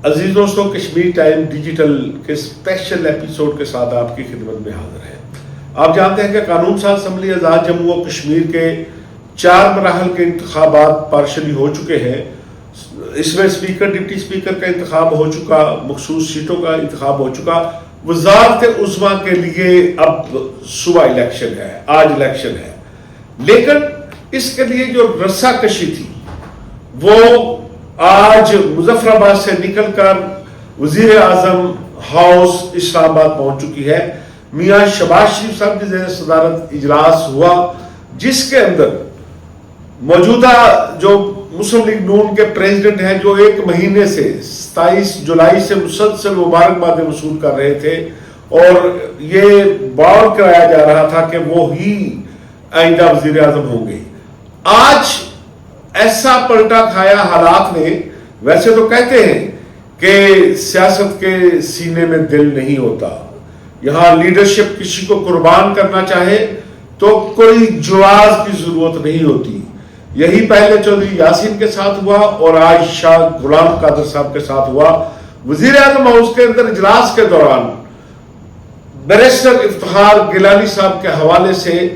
عزیز دوستوں، Kashmir time digital کے special episode کے ساتھ آپ کی خدمت میں حاضر ہے۔ آپ جانتے ہیں کہ قانون ساز اسمبلی آزاد جموں و کشمیر کے 4 مراحل کے انتخابات پارشلی ہو چکے ہیں۔ اس میں اسپیکر، ڈپٹی اسپیکر کا انتخاب ہو چکا، مخصوص سیٹوں کا انتخاب ہو چکا۔ وزارت عظمیٰ کے لیے اب صبح الیکشن ہے، آج الیکشن ہے، لیکن اس کے لیے جو رسا کشی تھی وہ آج مظفر آباد سے نکل کر وزیر اعظم ہاؤس اسلام آباد پہنچ چکی ہے۔ میاں شہباز شریف صاحب کی زیر صدارت اجلاس ہوا، جس کے اندر موجودہ جو مسلم لیگ نون کے پریزیڈنٹ ہیں، جو 1 مہینے سے 27 جولائی سے مسلسل مبارکبادیں وصول کر رہے تھے اور یہ باور کرایا جا رہا تھا کہ وہ ہی آئندہ وزیر اعظم ہوں گے، آج ایسا پلٹا کھایا حالات نے۔ ویسے تو کہتے ہیں کہ سیاست کے سینے میں دل نہیں ہوتا، یہاں لیڈرشپ کسی کو قربان کرنا چاہے تو کوئی جواز کی ضرورت نہیں ہوتی۔ یہی پہلے چودھری یاسین کے ساتھ ہوا اور آج شاہ غلام قادر صاحب کے ساتھ ہوا۔ وزیر اعظم ہاؤس کے اندر اجلاس کے دوران بیرسٹر افتخار گیلانی صاحب کے حوالے سے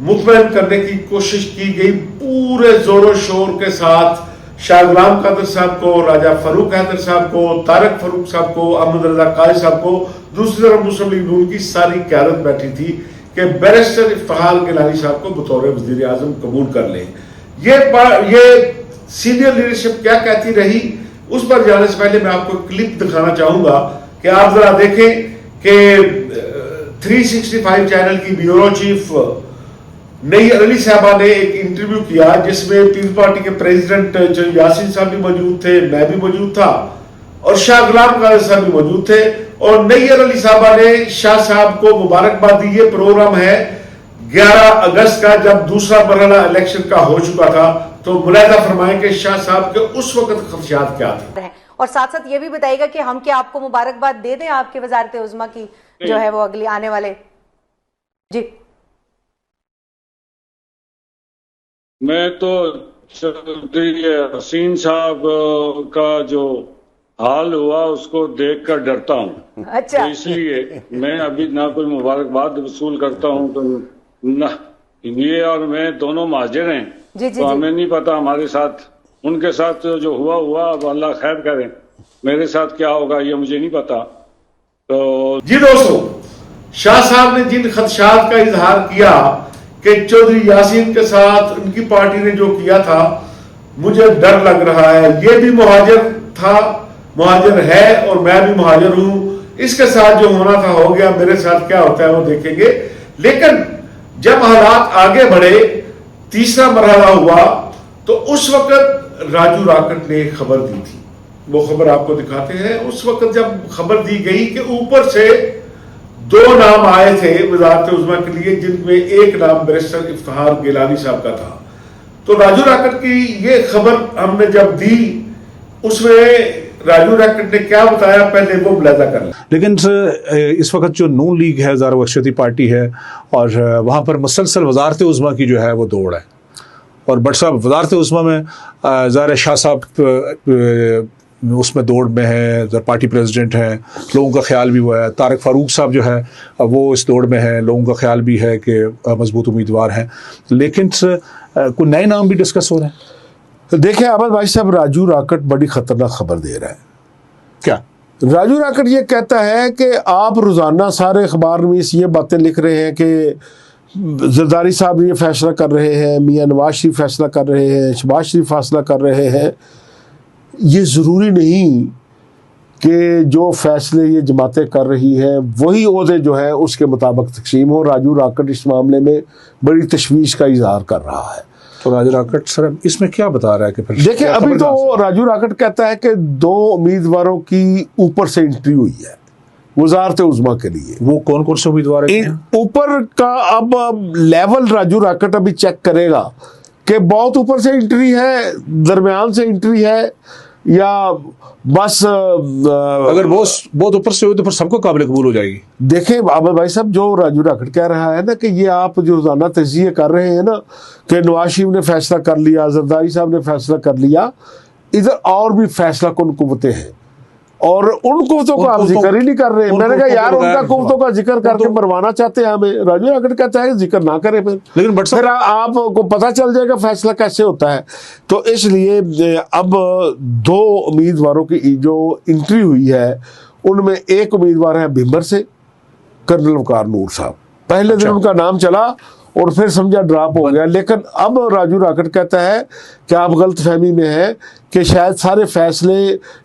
مطمئن کرنے کی کوشش کی گئی، پورے زور و شور کے ساتھ شاہ غلام قادر صاحب کو، راجہ فاروق حیدر صاحب کو، طارق فاروق صاحب کو، احمد رضا قاری صاحب کو، دوسری طرف مسلم لیگ نون کی ساری قیادت بیٹھی تھی کہ بیرسٹر افتخار گیلانی صاحب کو بطور وزیر اعظم قبول کر لیں۔ یہ سینئر لیڈرشپ کیا کہتی رہی، اس پر جانے سے پہلے میں آپ کو کلپ دکھانا چاہوں گا کہ آپ ذرا دیکھیں کہ 365 چینل کی بیورو چیف نیر علی صاحبہ نے ایک انٹرویو کیا، جس میں پیپلز پارٹی کے پریزیڈنٹ یاسین صاحب بھی موجود تھے، میں بھی موجود تھا اور شاہ غلام قادر صاحب بھی موجود تھے، اور نیر علی صاحبہ نے شاہ صاحب کو مبارکباد دی۔ یہ پروگرام ہے 11 اگست کا، جب دوسرا مرحلہ الیکشن کا ہو چکا تھا، تو ملاحظہ فرمائیں کہ شاہ صاحب کے اس وقت خدشات کیا تھے، اور ساتھ ساتھ یہ بھی بتائیے گا کہ ہم کیا آپ کو مبارکباد دے دیں آپ کے وزارت عظمیٰ کی جو ہے وہ اگلی آنے والے۔ جی میں تو چودھری یاسین صاحب کا جو حال ہوا اس کو دیکھ کر ڈرتا ہوں، اچھا، تو اس لیے میں ابھی نہ کوئی مبارکباد وصول کرتا ہوں، تو نہ یہ اور میں دونوں مہاجر ہیں، جی جی تو جی ہمیں نہیں پتا ہمارے ساتھ، ان کے ساتھ جو ہوا اب اللہ خیر کرے، میرے ساتھ کیا ہوگا یہ مجھے نہیں پتا۔ تو جی دوستو، شاہ صاحب نے جن خدشات کا اظہار کیا کہ چودھری یاسین کے ساتھ ان کی پارٹی نے جو کیا تھا، مجھے ڈر لگ رہا ہے۔ یہ بھی مہاجر تھا، مہاجر ہے، اور میں بھی مہاجر ہوں، اس کے ساتھ جو ہونا تھا ہو گیا، میرے ساتھ کیا ہوتا ہے وہ دیکھیں گے۔ لیکن جب حالات آگے بڑھے، تیسرا مرحلہ ہوا، تو اس وقت راجو راکٹ نے ایک خبر دی تھی، وہ خبر آپ کو دکھاتے ہیں۔ اس وقت جب خبر دی گئی کہ اوپر سے 2 نام آئے تھے وزارت عظمیٰ کے لیے، جن میں ایک نام بیرسٹر افتخار گیلانی صاحب کا تھا، تو راجو راکٹ کی یہ خبر ہم نے جب دی، اس میں راجو راکٹ نے کیا بتایا، پہلے وہ ملاحظہ کر لیں۔ لیکن اس وقت جو نون لیگ ہے، ذرا وحشتی پارٹی ہے، اور وہاں پر مسلسل وزارت عظمیٰ کی جو ہے وہ دوڑ ہے، اور بٹ صاحب وزارت عظمیٰ میں ظاہر شاہ صاحب اس میں دوڑ میں ہے، پارٹی پریزیڈنٹ ہیں، لوگوں کا خیال بھی ہوا ہے، طارق فاروق صاحب جو ہے وہ اس دوڑ میں ہیں، لوگوں کا خیال بھی ہے کہ مضبوط امیدوار ہیں، لیکن کوئی نئے نام بھی ڈسکس ہو رہے ہیں۔ دیکھیں احمد بھائی صاحب، راجو راکٹ بڑی خطرناک خبر دے رہا ہے۔ کیا راجو راکٹ یہ کہتا ہے کہ آپ روزانہ سارے اخبار میں یہ باتیں لکھ رہے ہیں کہ زرداری صاحب یہ فیصلہ کر رہے ہیں، میاں نواز شریف فیصلہ کر رہے ہیں، شہباز شریف فیصلہ کر رہے ہیں۔ یہ ضروری نہیں کہ جو فیصلے یہ جماعتیں کر رہی ہیں وہی عہدے جو ہے اس کے مطابق تقسیم ہو۔ راجو راکٹ اس معاملے میں بڑی تشویش کا اظہار کر رہا ہے۔ تو راجو راکٹ سر اس میں کیا بتا رہا ہے کہ پھر دیکھیں ابھی تو راجو راکٹ کہتا ہے کہ 2 امیدواروں کی اوپر سے انٹری ہوئی ہے وزارت عظمیٰ کے لیے۔ وہ کون کون سے امیدوار ہیں؟ اوپر کا اب لیول راجو راکٹ ابھی چیک کرے گا کہ بہت اوپر سے انٹری ہے، درمیان سے انٹری ہے، یا بس اگر بہت اوپر سے ہوئی تو پھر سب کو قابل قبول ہو جائے گی۔ دیکھیں عامر بھائی صاحب، جو راجو راکٹ کہہ رہا ہے نا کہ یہ آپ جو روزانہ تجزیے کر رہے ہیں نا کہ نواز شریف نے فیصلہ کر لیا، زرداری صاحب نے فیصلہ کر لیا، ادھر اور بھی فیصلہ کن قوتیں ہیں اور ان قوتوں کا آپ ذکر ہی نہیں کر رہے. میں نے کہا یار ان کا قوتوں کا ذکر کر کے مروانا چاہتے ہیں ہمیں. راجو راکٹ کہتا ہے ذکر نہ کرے پھر آپ کو پتہ چل جائے گا فیصلہ کیسے ہوتا ہے. تو اس لیے اب 2 امیدواروں کی جو انٹری ہوئی ہے ان میں ایک امیدوار ہے بھمبر سے, کرنل وقار نور صاحب. پہلے دن ان کا نام چلا اور پھر سمجھا ڈراپ ہو گیا, لیکن اب راجو راکٹ کہتا ہے کہ آپ غلط فہمی میں ہیں کہ شاید سارے فیصلے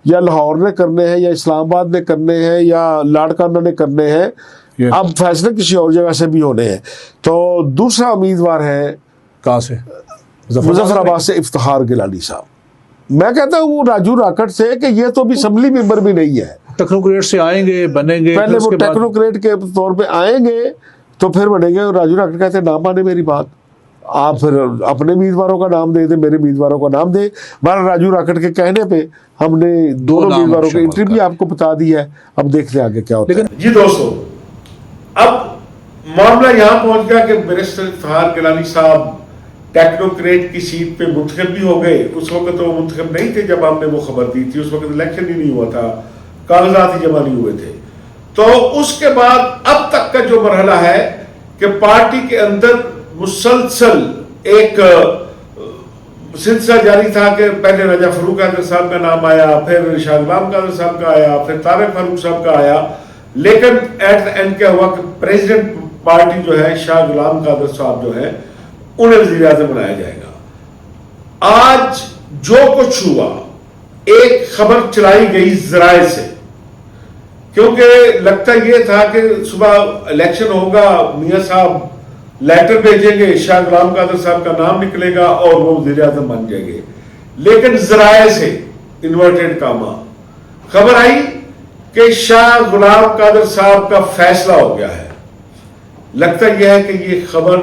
یا لاہور نے کرنے ہیں یا اسلام آباد نے کرنے ہیں یا لاڑکانہ نے کرنے ہیں, اب فیصلے کسی اور جگہ سے بھی ہونے ہیں. تو دوسرا امیدوار ہے کہاں سے؟ مظفر آباد سے افتخار گیلانی صاحب. میں کہتا ہوں راجو راکٹ سے کہ یہ تو بھی اسمبلی ممبر بھی نہیں ہے, ٹیکنوکریٹ سے آئیں گے, بنیں گے, پہلے وہ ٹیکنوکریٹ کے طور پہ آئیں گے تو پھر بنیں گے. راجو راکٹ کہتے ہیں نہ مانے میری بات, آپ پھر اپنے امیدواروں کا نام دے دیں, میرے امیدواروں کا نام دیں. بہرحال راجو راکٹ کے کہنے پہ ہم نے دونوں امیدواروں کی انٹری بھی آپ کو بتا دی ہے. اب دیکھتے ہیں آگے کیا ہوتا ہے. جی دوستو, اب معاملہ یہاں پہنچ گیا کہ بیرسٹر افتخار گیلانی صاحب ٹیکنوکریٹ کی سیٹ پہ منتخب بھی ہو گئے. اس وقت تو وہ منتخب نہیں تھے جب ہم نے وہ خبر دی تھی, اس وقت الیکشن ہی نہیں ہوا تھا, کاغذات ہی جمع نہیں ہوئے تھے. تو اس کے بعد اب تک کا جو مرحلہ ہے کہ پارٹی کے اندر مسلسل ایک سلسلہ جاری تھا کہ پہلے راجہ فاروق قادر صاحب کا نام آیا, پھر شاہ غلام قادر صاحب کا آیا, پھر طارق فاروق صاحب کا آیا, لیکن ایٹ دا اینڈ کیا ہوا کہ پریزیڈنٹ پارٹی جو ہے شاہ غلام قادر صاحب جو ہے انہیں وزیر اعظم بنایا جائے گا. آج جو کچھ ہوا ایک خبر چلائی گئی ذرائع سے, کیونکہ لگتا یہ تھا کہ صبح الیکشن ہوگا, میاں صاحب لیٹر بھیجیں گے, شاہ غلام قادر صاحب کا نام نکلے گا اور وہ وزیر اعظم بن جائیں گے. لیکن ذرائع سے انورٹڈ کاما خبر آئی کہ شاہ غلام قادر صاحب کا فیصلہ ہو گیا ہے. لگتا یہ ہے کہ یہ خبر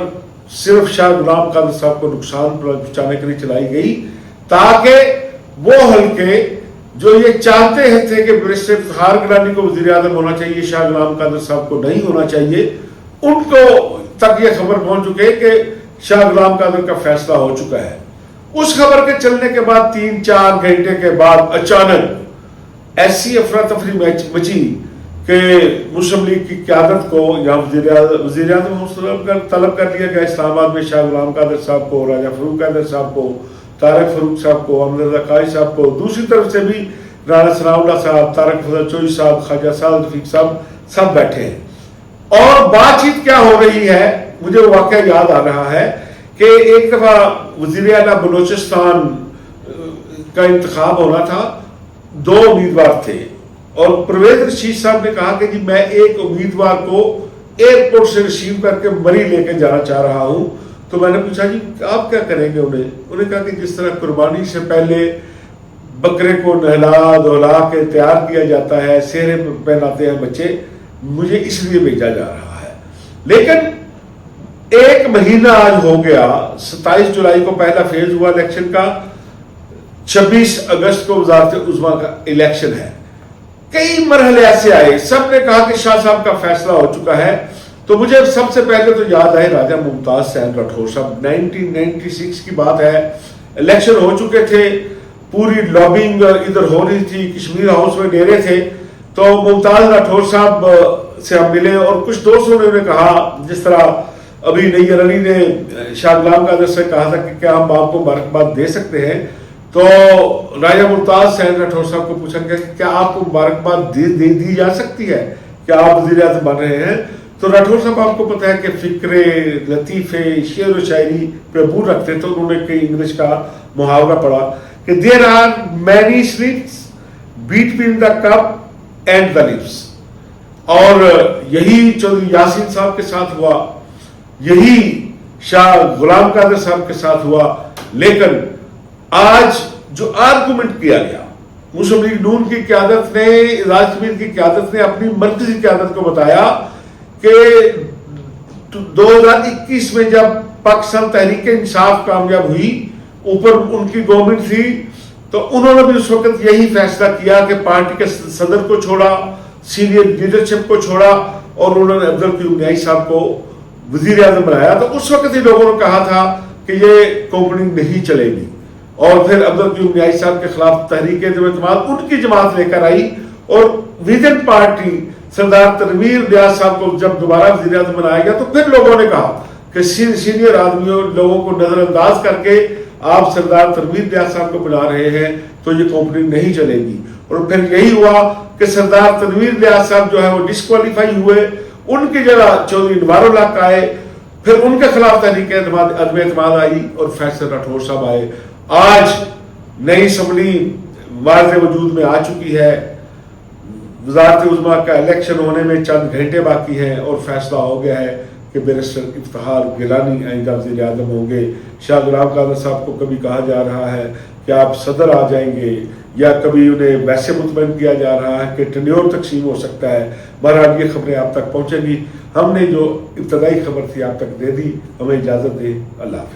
صرف شاہ غلام قادر صاحب کو نقصان پہنچانے کے لیے چلائی گئی تاکہ وہ حلقے جو یہ چاہتے تھے کہ بیرسٹر افتخار گیلانی کو وزیر اعظم ہونا چاہیے, شاہ غلام قادر صاحب کو نہیں ہونا چاہیے, ان کو تک یہ خبر پہنچ چکے کہ شاہ غلام قادر کا فیصلہ ہو چکا ہے. اس خبر کے چلنے کے بعد 3-4 گھنٹے کے بعد اچانک ایسی افراتفری مچی کہ مسلم لیگ کی قیادت کو یا وزیر اعظم طلب کر لیا گیا. اسلام آباد میں شاہ غلام قادر صاحب کو, راجہ فاروق قادر صاحب کو, طارق فاروق صاحب کو, احمد رضا قاری صاحب کو, دوسری طرف سے بھی رانا ثناء اللہ صاحب, طارق فضل چوئی صاحب, خواجہ سعد رفیق صاحب سب بیٹھے ہیں. اور بات چیت کیا ہو رہی ہے, مجھے واقعہ یاد آ رہا ہے کہ ایک دفعہ وزیر اعلیٰ بلوچستان کا انتخاب ہونا تھا, 2 امیدوار تھے اور پرویز رشید صاحب نے کہا کہ جی میں ایک امیدوار کو ایئرپورٹ سے ریسیو کر کے مری لے کے جانا چاہ رہا ہوں. تو میں نے پوچھا جی آپ کیا کریں گے انہیں کہا کہ جس طرح قربانی سے پہلے بکرے کو نہلا دھلا کے تیار کیا جاتا ہے, سہرے پہناتے ہیں بچے, مجھے اس لیے بھیجا جا رہا ہے. لیکن 1 مہینہ آج ہو گیا, 27 جولائی کو پہلا فیز ہوا الیکشن کا, 26 اگست کو وزارت عظمیٰ کا الیکشن ہے. کئی مرحلے ایسے آئے, سب نے کہا کہ شاہ صاحب کا فیصلہ ہو چکا ہے. تو مجھے سب سے پہلے تو یاد آئے راجہ ممتاز حسین راٹھور صاحب, 1996 کی بات ہے, الیکشن ہو چکے تھے, پوری لابنگ ادھر ہو رہی تھی, کشمیر ہاؤس میں ڈیرے تھے. تو ممتاز راٹھور صاحب سے ہم ملے اور کچھ دوستوں نے انہیں کہا, جس طرح ابھی نیر علی نے شاہ غلام قادر سے کہا تھا کہ کیا ہم آپ کو مبارکباد دے سکتے ہیں, تو راجہ ممتاز حسین راٹھور صاحب کو پوچھا گیا کہ کیا آپ کو مبارکباد دی جا سکتی ہے, کیا آپ وزیر اعظم بن رہے ہیں. تو راٹھور صاحب آپ کو پتہ ہے کہ فکرے, لطیفے, شعر و شاعری پہ عبور رکھتے, تو انہوں نے کئی انگلش کا محاورہ پڑھا کہ there are many streets between the cup and the lips. اور یہی چودھری یاسین صاحب کے ساتھ ہوا, یہی شاہ غلام قادر صاحب کے ساتھ ہوا. لیکن آج جو آرگومنٹ کیا گیا, مسلم لیگ نون کی قیادت نے, اعزاز کمیر کی قیادت نے اپنی مرکزی قیادت کو بتایا کہ 2021 میں جب پاکستان تحریک انصاف کامیاب ہوئی, اوپر ان کی گورنمنٹ تھی, تو انہوں نے بھی اس وقت یہی فیصلہ کیا کہ پارٹی کے صدر کو چھوڑا, سینئر لیڈرشپ کو چھوڑا, اور انہوں نے افضل قیوم نیائی صاحب کو وزیر اعظم بنایا. تو اس وقت ہی لوگوں نے کہا تھا کہ یہ کوپننگ نہیں چلے گی, اور پھر افضل قیوم نیائی صاحب کے خلاف تحریک اعتماد ان کی جماعت لے کر آئی, اور ویژن پارٹی سردار تنویر ریاض صاحب کو جب دوبارہ وزیر اعظم بنایا گیا تو پھر لوگوں نے کہا کہ سینئر آدمیوں لوگوں کو نظر انداز کر کے آپ سردار تنویر ریاض صاحب کو بلا رہے ہیں تو یہ کمپنی نہیں چلے گی. اور پھر یہی ہوا کہ سردار تنویر ریاض صاحب جو ہے وہ ڈسکوالیفائی ہوئے, ان کی جگہ چودھری انوار الحق آئے, پھر ان کے خلاف تحریک عدم اعتماد آئی اور فیصل راٹھور صاحب آئے. آج نئی اسمبلی واضح وجود میں آ چکی ہے, وزارت عظمیٰ کا الیکشن ہونے میں چند گھنٹے باقی ہیں اور فیصلہ ہو گیا ہے کہ بیرسٹر افتخار گیلانی آئندہ وزیر اعظم ہوں گے. شاہ غلام قادر صاحب کو کبھی کہا جا رہا ہے کہ آپ صدر آ جائیں گے, یا کبھی انہیں ویسے مطمئن کیا جا رہا ہے کہ ٹینیور تقسیم ہو سکتا ہے. بہرحال یہ خبریں آپ تک پہنچیں گی. ہم نے جو ابتدائی خبر تھی آپ تک دے دی. ہمیں اجازت دیں. اللہ حافظ.